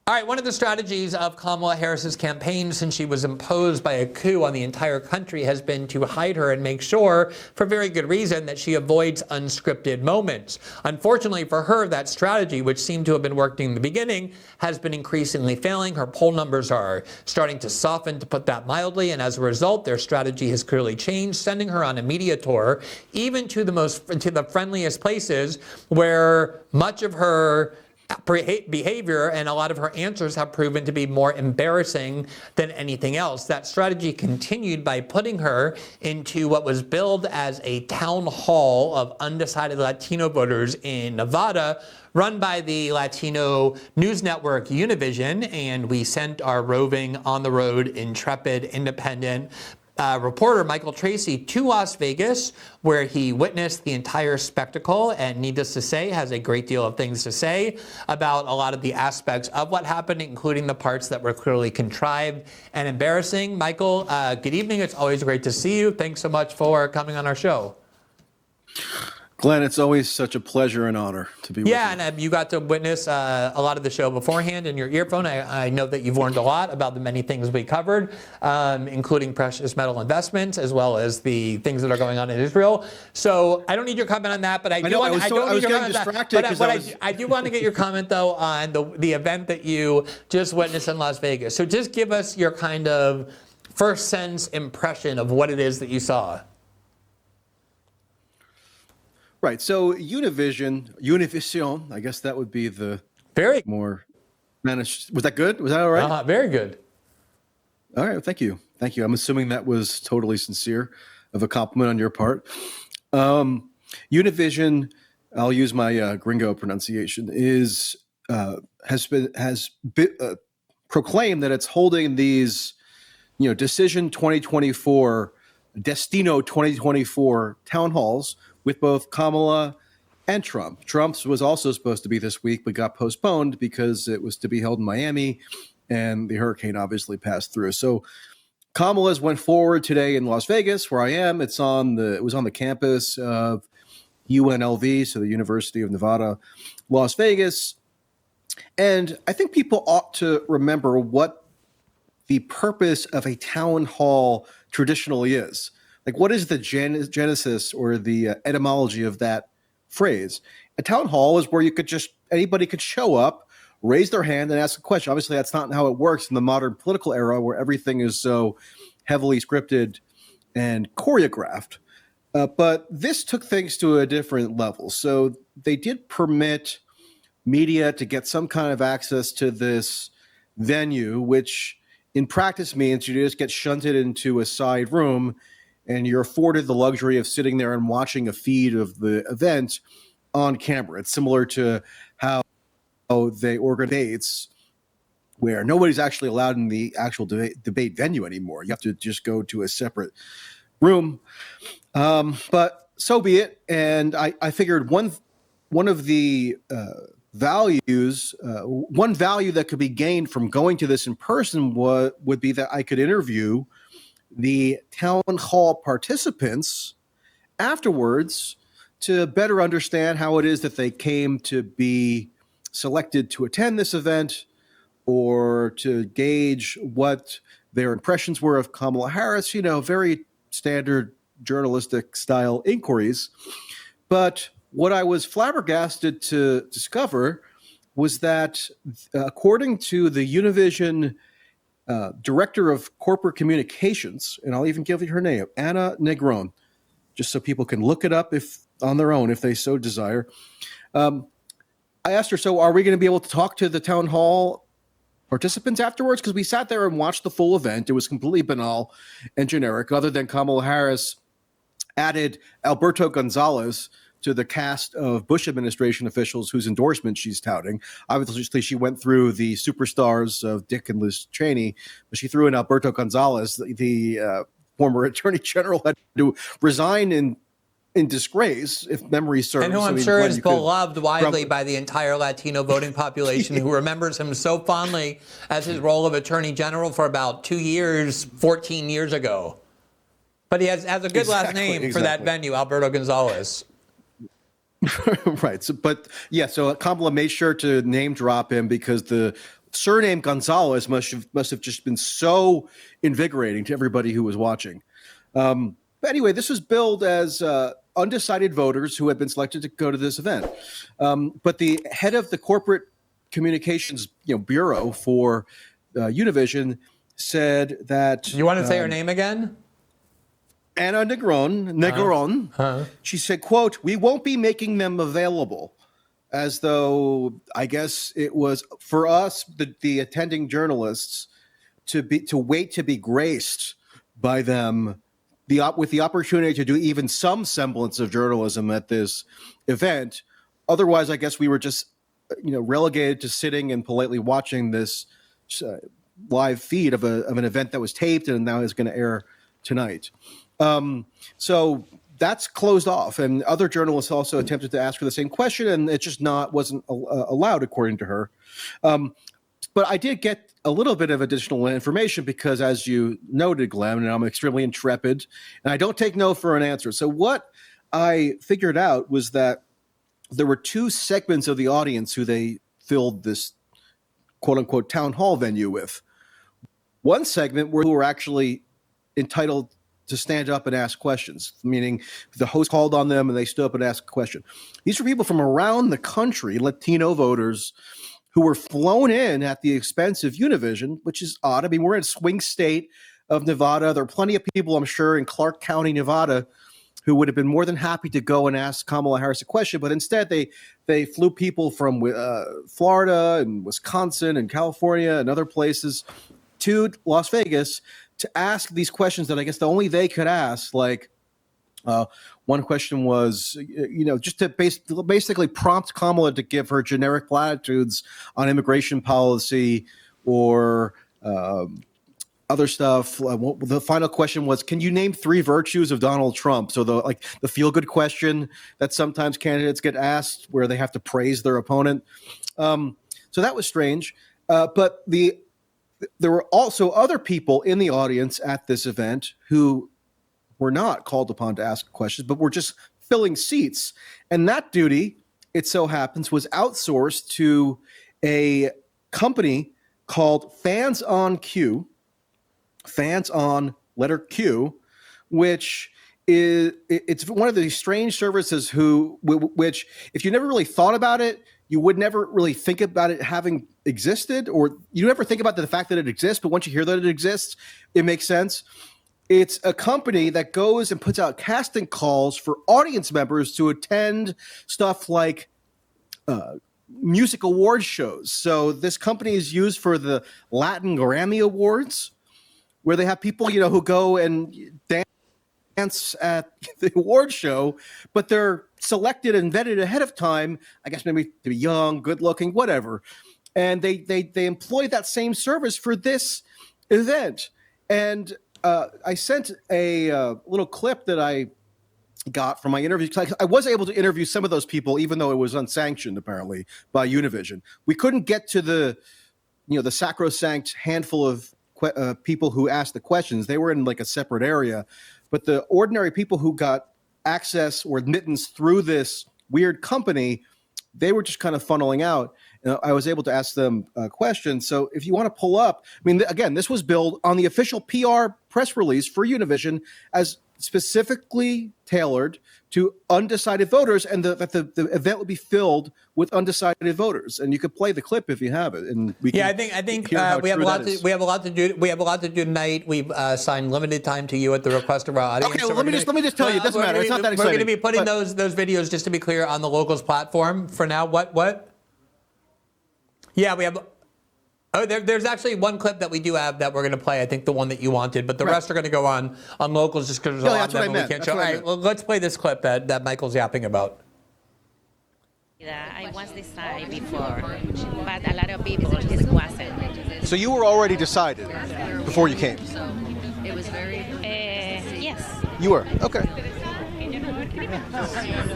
All right, one of the strategies of Kamala Harris's campaign since she was imposed by a coup on the entire country has been to hide her and make sure, for very good reason, that she avoids unscripted moments. Unfortunately for her, that strategy, which seemed to have been working in the beginning, has been increasingly failing. Her poll numbers are starting to soften, to put that mildly, and as a result, their strategy has clearly changed, sending her on a media tour, even to the friendliest places where much of her behavior and a lot of her answers have proven to be more embarrassing than anything else. That strategy continued by putting her into what was billed as a town hall of undecided Latino voters in Nevada, run by the Latino news network Univision, and we sent our roving, on-the-road, intrepid, independent reporter Michael Tracy to Las Vegas, where he witnessed the entire spectacle and, needless to say, has a great deal of things to say about a lot of the aspects of what happened, including the parts that were clearly contrived and embarrassing. Michael, good evening. It's always great to see you. Thanks so much for coming on our show. Glenn, it's always such a pleasure and honor to be with you. Yeah, and you got to witness a lot of the show beforehand in your earphone. I know that you've learned a lot about the many things we covered, including precious metal investments, as well as the things that are going on in Israel. So I don't need your comment on that, but I do want to get your comment, though, on the event that you just witnessed in Las Vegas. So just give us your kind of first sense impression of what it is that you saw. Right. So Univision, I guess that would be the more managed. Was that good? Was that all right? Very good. All right. Well, thank you. Thank you. I'm assuming that was totally sincere of a compliment on your part. Univision, I'll use my gringo pronunciation, has been proclaimed that it's holding these, Decision 2024, Destino 2024 town halls with both Kamala and Trump. Trump's was also supposed to be this week, but got postponed because it was to be held in Miami, and the hurricane obviously passed through. So Kamala's went forward today in Las Vegas, where I am. It was on the campus of UNLV, so the University of Nevada, Las Vegas. And I think people ought to remember what the purpose of a town hall traditionally is. Like, what is the genesis or the etymology of that phrase? A town hall is where anybody could show up, raise their hand, and ask a question. Obviously, that's not how it works in the modern political era, where everything is so heavily scripted and choreographed. But this took things to a different level. So they did permit media to get some kind of access to this venue, which in practice means you just get shunted into a side room and you're afforded the luxury of sitting there and watching a feed of the event on camera. It's similar to how they organize debates, where nobody's actually allowed in the actual debate venue anymore. You have to just go to a separate room. But so be it. And I figured one of the values, one value that could be gained from going to this in person would be that I could interview the town hall participants afterwards to better understand how it is that they came to be selected to attend this event, or to gauge what their impressions were of Kamala Harris, very standard journalistic style inquiries. But what I was flabbergasted to discover was that, according to the Univision director of corporate communications, and I'll even give you her name, Anna Negron, just so people can look it up on their own if they so desire. I asked her, so are we going to be able to talk to the town hall participants afterwards? Because we sat there and watched the full event. It was completely banal and generic, other than Kamala Harris added Alberto Gonzalez to the cast of Bush administration officials whose endorsement she's touting. Obviously, she went through the superstars of Dick and Liz Cheney, but she threw in Alberto Gonzalez, the former attorney general, had to resign in disgrace, if memory serves. And who I'm sure is beloved widely by the entire Latino voting population, who remembers him so fondly as his role of attorney general for about 2 years, 14 years ago. But he has a good last name for that venue, Alberto Gonzalez. Right. So Kamala made sure to name drop him because the surname Gonzalez must have just been so invigorating to everybody who was watching. But anyway, this was billed as undecided voters who had been selected to go to this event. But the head of the corporate communications bureau for Univision said that... You want to say her name again? Anna Negron. She said, quote, "We won't be making them available," as though, I guess it was for us, the attending journalists, to wait to be graced by them with the opportunity to do even some semblance of journalism at this event. Otherwise, I guess we were just relegated to sitting and politely watching this live feed of an event that was taped and now is going to air tonight. So that's closed off, and other journalists also attempted to ask her the same question, and it just wasn't allowed, according to her. But I did get a little bit of additional information because, as you noted, Glenn, and I'm extremely intrepid, and I don't take no for an answer. So what I figured out was that there were two segments of the audience who they filled this quote-unquote town hall venue with. One segment who were actually entitled to stand up and ask questions, meaning the host called on them and they stood up and asked a question. These were people from around the country, Latino voters, who were flown in at the expense of Univision, which is odd. I mean, we're in a swing state of Nevada. There are plenty of people, I'm sure, in Clark County, Nevada, who would have been more than happy to go and ask Kamala Harris a question, but instead they flew people from Florida and Wisconsin and California and other places to Las Vegas to ask these questions that I guess only they could ask. Like one question was, just to basically prompt Kamala to give her generic platitudes on immigration policy or other stuff. The final question was, can you name 3 virtues of Donald Trump? So the feel-good question that sometimes candidates get asked where they have to praise their opponent. So that was strange. But there were also other people in the audience at this event who were not called upon to ask questions, but were just filling seats. And that duty, it so happens, was outsourced to a company called Fans on Q, Fans on letter Q, which it's one of these strange services which, if you never really thought about it, you would never really think about it having existed, or you never think about the fact that it exists, but once you hear that it exists, it makes sense. It's a company that goes and puts out casting calls for audience members to attend stuff like music award shows. So this company is used for the Latin Grammy Awards, where they have people, who go and dance at the award show, but they're selected and vetted ahead of time, I guess maybe to be young, good looking, whatever. And they employ that same service for this event. And I sent a little clip that I got from my interview. I was able to interview some of those people, even though it was unsanctioned, apparently, by Univision. We couldn't get to the sacrosanct handful of people who asked the questions. They were in like a separate area. But the ordinary people who got access or admittance through this weird company, they were just kind of funneling out. I was able to ask them questions. So if you want to pull up, again, this was billed on the official PR press release for Univision as specifically tailored to undecided voters, and that the event would be filled with undecided voters. And you could play the clip if you have it. And we I think we have a lot to do. We have a lot to do tonight. We've signed limited time to you at the request of our audience. Okay, well, let me just tell you, it doesn't matter. It's not that exciting. We're going to be putting those videos, just to be clear, on the Locals platform for now. What? Yeah, we have. Oh, there's actually one clip that we do have that we're going to play. I think the one that you wanted, but the rest are going to go on Locals just because there's a lot of them we can't show. All right, well, let's play this clip that Michael's yapping about. I was decided before, but a lot of people just wasn't. So you were already decided before you came? It was very. Yes. You were? Okay.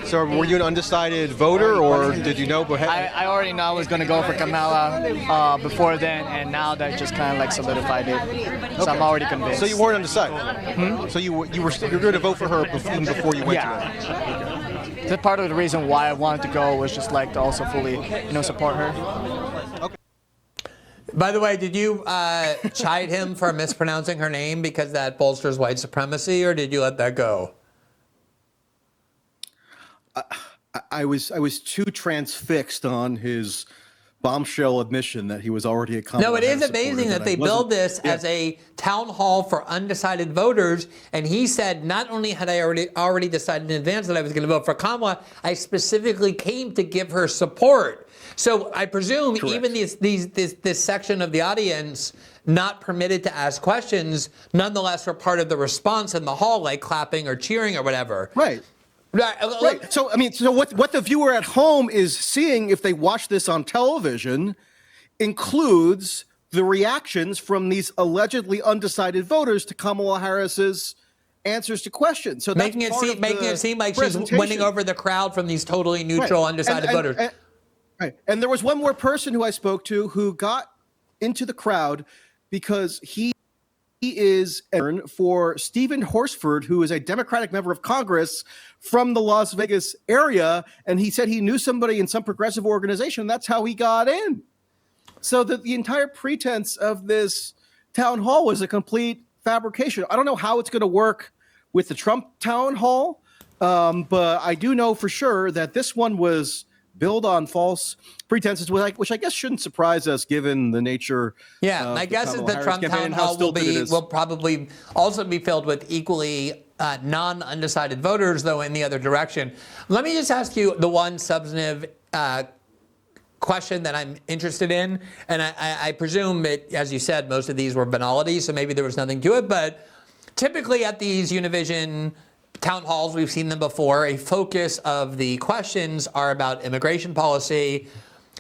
So were you an undecided voter, or did you know? I already know I was going to go for Kamala before then, and now that just kind of like solidified it. So I'm already convinced. So you weren't undecided? So you were going to vote for her even before you went to it? The part of the reason why I wanted to go was just like to also fully, support her. Okay. By the way, did you chide him for mispronouncing her name because that bolsters white supremacy, or did you let that go? I was too transfixed on his bombshell admission that he was already a Kamala No, it is Harris amazing supporter that they build this as a town hall for undecided voters. And he said, not only had I already decided in advance that I was going to vote for Kamala, I specifically came to give her support. So I presume even this section of the audience not permitted to ask questions, nonetheless were part of the response in the hall, like clapping or cheering or whatever. Right. Right. So, I mean, so what the viewer at home is seeing if they watch this on television includes the reactions from these allegedly undecided voters to Kamala Harris's answers to questions. So that's making it seem like she's winning over the crowd from these totally neutral, undecided voters. Right. And there was one more person who I spoke to who got into the crowd because he is for Stephen Horsford, who is a Democratic member of Congress from the Las Vegas area. And he said he knew somebody in some progressive organization. And that's how he got in. So the entire pretense of this town hall was a complete fabrication. I don't know how it's going to work with the Trump town hall, but I do know for sure that this one was built on false pretenses, which I guess shouldn't surprise us given the nature. Yeah, my guess is the Trump town hall will probably also be filled with equally non-undecided voters, though in the other direction. Let me just ask you the one substantive question that I'm interested in, and I presume that, as you said, most of these were banalities, so maybe there was nothing to it, but typically at these Univision town halls, we've seen them before, a focus of the questions are about immigration policy.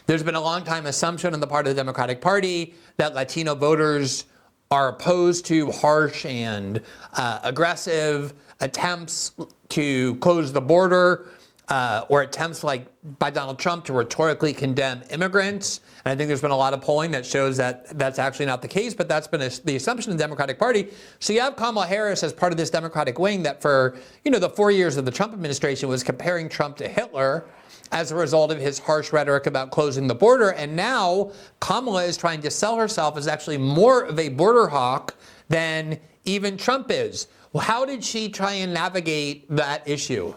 There's been a long time assumption on the part of the Democratic Party that Latino voters are opposed to harsh and aggressive attempts to close the border or attempts like by Donald Trump to rhetorically condemn immigrants. And I think there's been a lot of polling that shows that that's actually not the case, but that's been the assumption of the Democratic Party. So you have Kamala Harris as part of this Democratic wing that for, the 4 years of the Trump administration was comparing Trump to Hitler as a result of his harsh rhetoric about closing the border. And now Kamala is trying to sell herself as actually more of a border hawk than even Trump is. Well, how did she try and navigate that issue?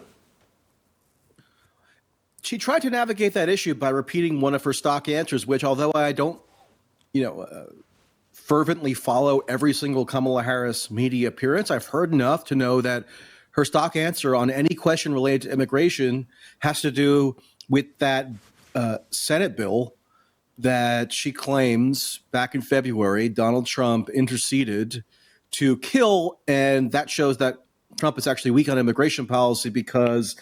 She tried to navigate that issue by repeating one of her stock answers, which, although I don't, fervently follow every single Kamala Harris media appearance, I've heard enough to know that her stock answer on any question related to immigration has to do with that Senate bill that she claims back in February Donald Trump interceded to kill, and that shows that Trump is actually weak on immigration policy because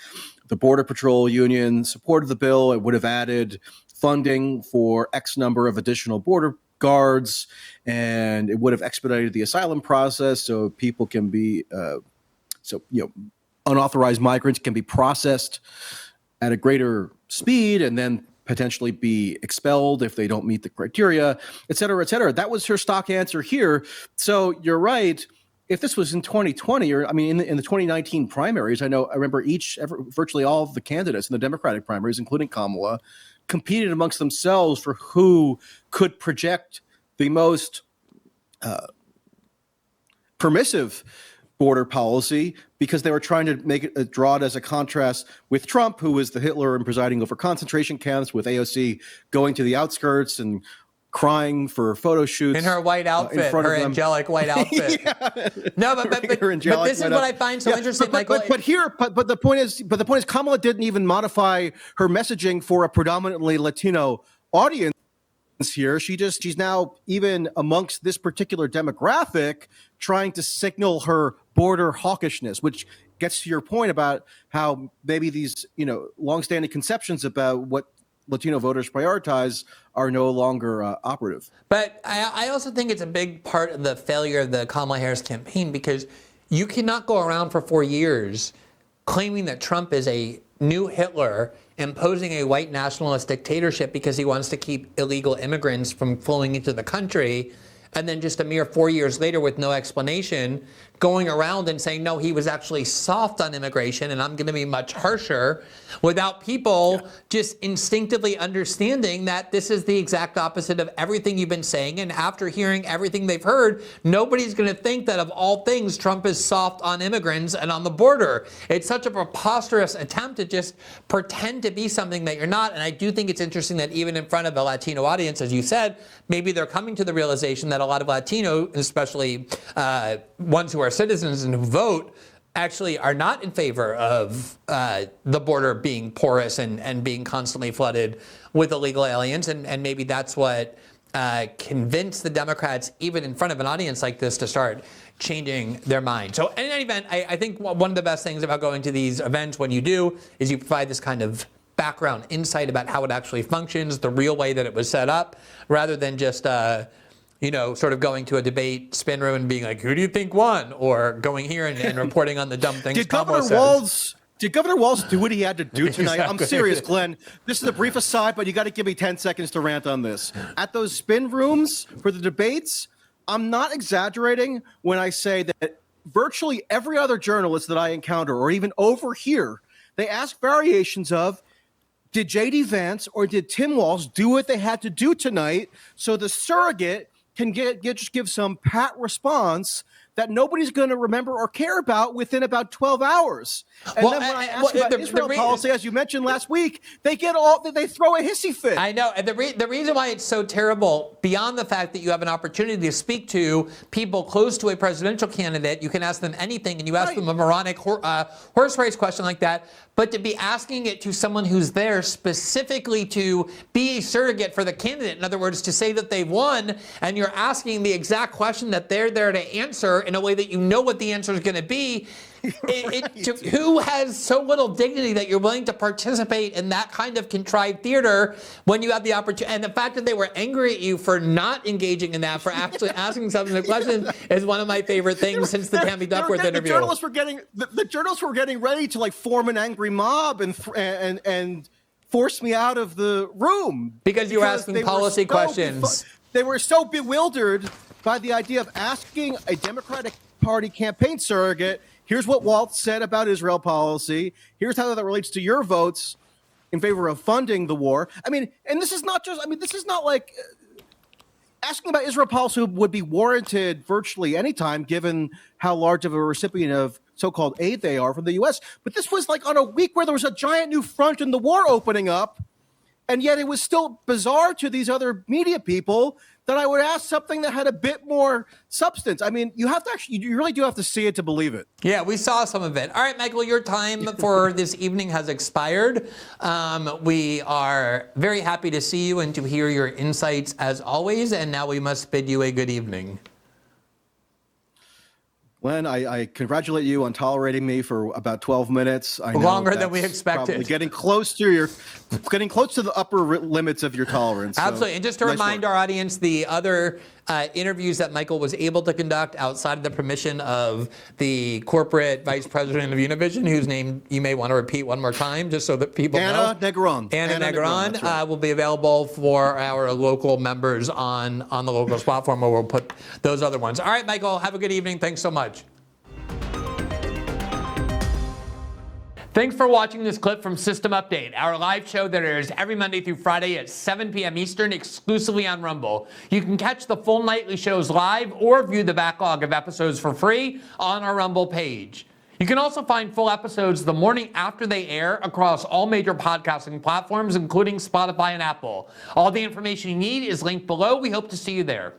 the Border Patrol Union supported the bill. It would have added funding for X number of additional border guards, and it would have expedited the asylum process so people can be, unauthorized migrants can be processed at a greater speed and then potentially be expelled if they don't meet the criteria, et cetera, et cetera. That was her stock answer here. So you're right. If this was in 2020, or in the 2019 primaries, I remember virtually all of the candidates in the Democratic primaries, including Kamala, competed amongst themselves for who could project the most permissive border policy, because they were trying to make it draw it as a contrast with Trump, who was the Hitler and presiding over concentration camps, with AOC going to the outskirts and crying for photo shoots in her white outfit, her angelic white outfit. No, but this is what I find so interesting, Michael. But the point is, Kamala didn't even modify her messaging for a predominantly Latino audience here. She's now, even amongst this particular demographic, trying to signal her border hawkishness, which gets to your point about how maybe these, longstanding conceptions about what Latino voters prioritize are no longer operative. But I also think it's a big part of the failure of the Kamala Harris campaign, because you cannot go around for 4 years claiming that Trump is a new Hitler imposing a white nationalist dictatorship because he wants to keep illegal immigrants from flowing into the country, and then just a mere 4 years later, with no explanation, going around and saying, no, he was actually soft on immigration and I'm going to be much harsher, without people just instinctively understanding that this is the exact opposite of everything you've been saying. And after hearing everything they've heard, nobody's going to think that of all things, Trump is soft on immigrants and on the border. It's such a preposterous attempt to just pretend to be something that you're not. And I do think it's interesting that even in front of a Latino audience, as you said, maybe they're coming to the realization that a lot of Latino, especially ones who are citizens and who vote, actually are not in favor of the border being porous and being constantly flooded with illegal aliens. And maybe that's what convinced the Democrats, even in front of an audience like this, to start changing their mind. So in any event, I think one of the best things about going to these events when you do is you provide this kind of background insight about how it actually functions, the real way that it was set up, rather than just sort of going to a debate spin room and being like, who do you think won? Or going here and reporting on the dumb things Did Kamala Governor Walz do what he had to do tonight? Exactly. I'm serious, Glenn. This is a brief aside, but you got to give me 10 seconds to rant on this. At those spin rooms for the debates, I'm not exaggerating when I say that virtually every other journalist that I encounter, or even over here, they ask variations of, did J.D. Vance or did Tim Walz do what they had to do tonight so the surrogate can just give some pat response that nobody's going to remember or care about within about 12 hours. And then when I ask about Israel policy, as you mentioned last week, they throw a hissy fit. I know. And the reason why it's so terrible, beyond the fact that you have an opportunity to speak to people close to a presidential candidate, you can ask them anything, and you ask them a moronic horse race question like that, but to be asking it to someone who's there specifically to be a surrogate for the candidate, in other words, to say that they've won, and you're asking the exact question that they're there to answer in a way that you know what the answer is going to be, who has so little dignity that you're willing to participate in that kind of contrived theater when you have the opportunity? And the fact that they were angry at you for not engaging in that, for actually asking something the question, is one of my favorite things since the Tammy Duckworth interview. The journalists were getting ready to like form an angry mob and force me out of the room because you were asking policy questions. They were so bewildered by the idea of asking a Democratic Party campaign surrogate, here's what Waltz said about Israel policy. Here's how that relates to your votes in favor of funding the war. I mean, and this is not like asking about Israel policy would be warranted virtually any time, given how large of a recipient of so-called aid they are from the U.S. But this was like on a week where there was a giant new front in the war opening up. And yet it was still bizarre to these other media people that I would ask something that had a bit more substance. I mean, you really do have to see it to believe it. Yeah, we saw some of it. All right, Michael, your time for this evening has expired. We are very happy to see you and to hear your insights as always. And now we must bid you a good evening. Glenn, I congratulate you on tolerating me for about 12 minutes. I know longer than we expected. Getting close to the upper limits of your tolerance. Absolutely. So, and just to remind our audience, the other interviews that Michael was able to conduct outside of the permission of the corporate vice president of Univision, whose name you may want to repeat one more time, just so that people know. Anna Negron. Right. Will be available for our local members on the Locals platform, where we'll put those other ones. All right, Michael, have a good evening. Thanks so much. Thanks for watching this clip from System Update, our live show that airs every Monday through Friday at 7 p.m. Eastern, exclusively on Rumble. You can catch the full nightly shows live or view the backlog of episodes for free on our Rumble page. You can also find full episodes the morning after they air across all major podcasting platforms, including Spotify and Apple. All the information you need is linked below. We hope to see you there.